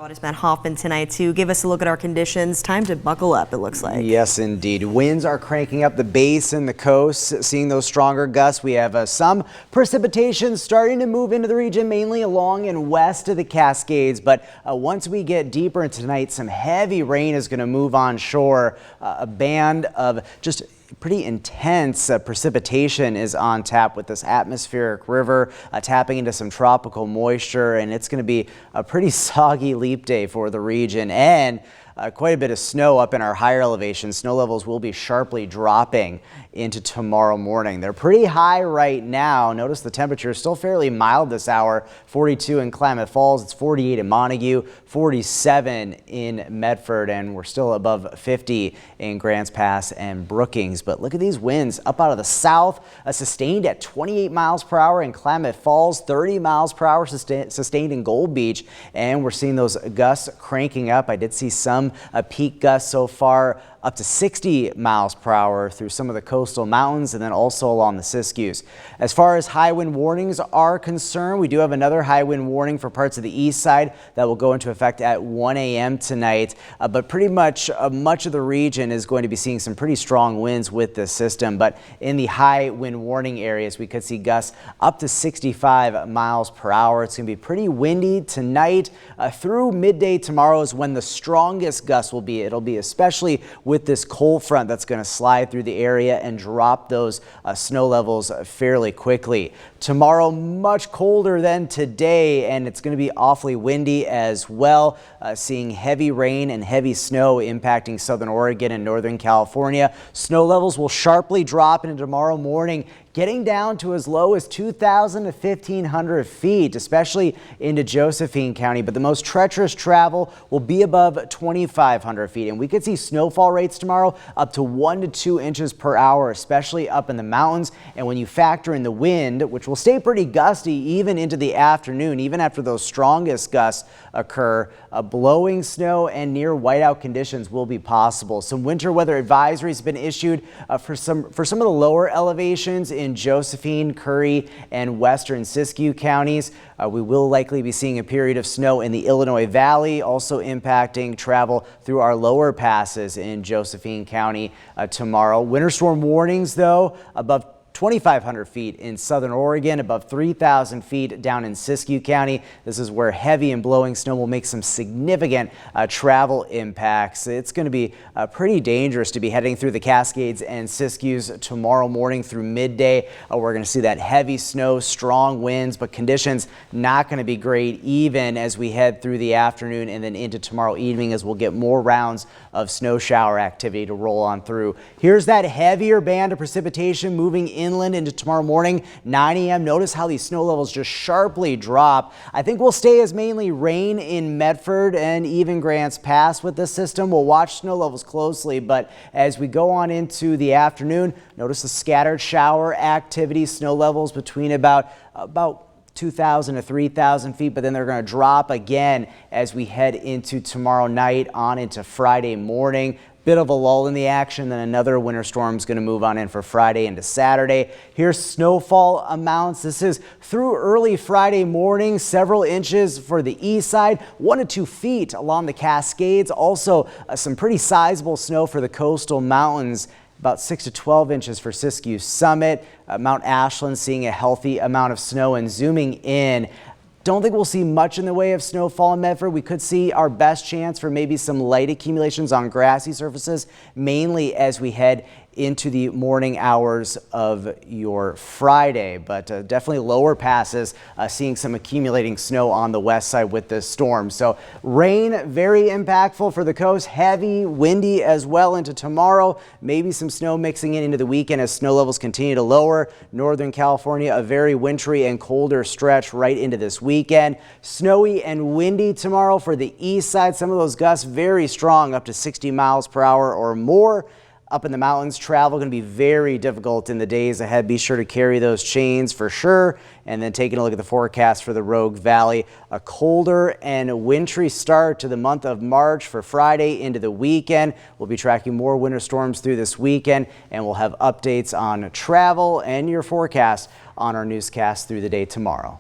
Is Matt Hoffman tonight to give us a look at our conditions. Time to buckle up, it looks like. Yes, indeed. Winds are cranking up the base and the coast, seeing those stronger gusts. We have some precipitation starting to move into the region, mainly along and west of the Cascades. But once we get deeper into tonight, some heavy rain is going to move on shore. A band of just pretty intense precipitation is on tap with this atmospheric river tapping into some tropical moisture, and it's going to be a pretty soggy leap day for the region, and quite a bit of snow up in our higher elevations. Snow levels will be sharply dropping into tomorrow morning. They're pretty high right now. Notice the temperature is still fairly mild this hour. 42 in Klamath Falls, it's 48 in Montague, 47 in Medford, and we're still above 50 in Grants Pass and Brookings. But look at these winds up out of the south, sustained at 28 miles per hour in Klamath Falls, 30 miles per hour sustained in Gold Beach, and we're seeing those gusts cranking up. I did see some peak gusts so far up to 60 miles per hour through some of the coastal mountains and then also along the Siskiyous. As far as high wind warnings are concerned, we do have another high wind warning for parts of the east side that will go into effect at 1 a.m. tonight. But pretty much much of the region is going to be seeing some pretty strong winds with this system. But in the high wind warning areas, we could see gusts up to 65 miles per hour. It's going to be pretty windy tonight. Through midday tomorrow is when the strongest gusts will be. It'll be especially with this cold front that's going to slide through the area and drop those snow levels fairly quickly. Tomorrow, much colder than today, and it's going to be awfully windy as well. Seeing heavy rain and heavy snow impacting southern Oregon and northern California. Snow levels will sharply drop into tomorrow morning, getting down to as low as 2,000 to 1,500 feet, especially into Josephine County. But the most treacherous travel will be above 2,500 feet. And we could see snowfall rates tomorrow up to 1 to 2 inches per hour, especially up in the mountains. And when you factor in the wind, which will stay pretty gusty even into the afternoon, even after those strongest gusts occur, blowing snow and near whiteout conditions will be possible. Some winter weather advisories have been issued for some of the lower elevations in Josephine, Curry, and western Siskiyou counties. We will likely be seeing a period of snow in the Illinois Valley, also impacting travel through our lower passes in Josephine County tomorrow. Winter storm warnings, though, above 2,500 feet in southern Oregon, above 3,000 feet down in Siskiyou County. This is where heavy and blowing snow will make some significant travel impacts. It's going to be pretty dangerous to be heading through the Cascades and Siskiyous tomorrow morning through midday. We're going to see that heavy snow, strong winds, but conditions not going to be great even as we head through the afternoon and then into tomorrow evening as we'll get more rounds of snow shower activity to roll on through. Here's that heavier band of precipitation moving inland into tomorrow morning, 9 a.m. Notice how these snow levels just sharply drop. I think we'll stay as mainly rain in Medford and even Grants Pass with this system. We'll watch snow levels closely, but as we go on into the afternoon, notice the scattered shower activity, snow levels between about 2,000 to 3,000 feet, but then they're going to drop again as we head into tomorrow night on into Friday morning. Bit of a lull in the action, then another winter storm is going to move on in for Friday into Saturday. Here's snowfall amounts. This is through early Friday morning, several inches for the east side, 1 to 2 feet along the Cascades. Also some pretty sizable snow for the coastal mountains. About 6 to 12 inches for Siskiyou Summit. Mount Ashland seeing a healthy amount of snow, and zooming in, don't think we'll see much in the way of snowfall in Medford. We could see our best chance for maybe some light accumulations on grassy surfaces, mainly as we head into the morning hours of your Friday, but definitely lower passes, seeing some accumulating snow on the west side with this storm. So rain, very impactful for the coast, heavy, windy as well into tomorrow. Maybe some snow mixing in into the weekend as snow levels continue to lower. Northern California, a very wintry and colder stretch right into this weekend. Snowy and windy tomorrow for the east side. Some of those gusts very strong, up to 60 miles per hour or more. Up in the mountains, travel going to be very difficult in the days ahead. Be sure to carry those chains for sure. And then taking a look at the forecast for the Rogue Valley, a colder and wintry start to the month of March for Friday into the weekend. We'll be tracking more winter storms through this weekend, and we'll have updates on travel and your forecast on our newscast through the day tomorrow.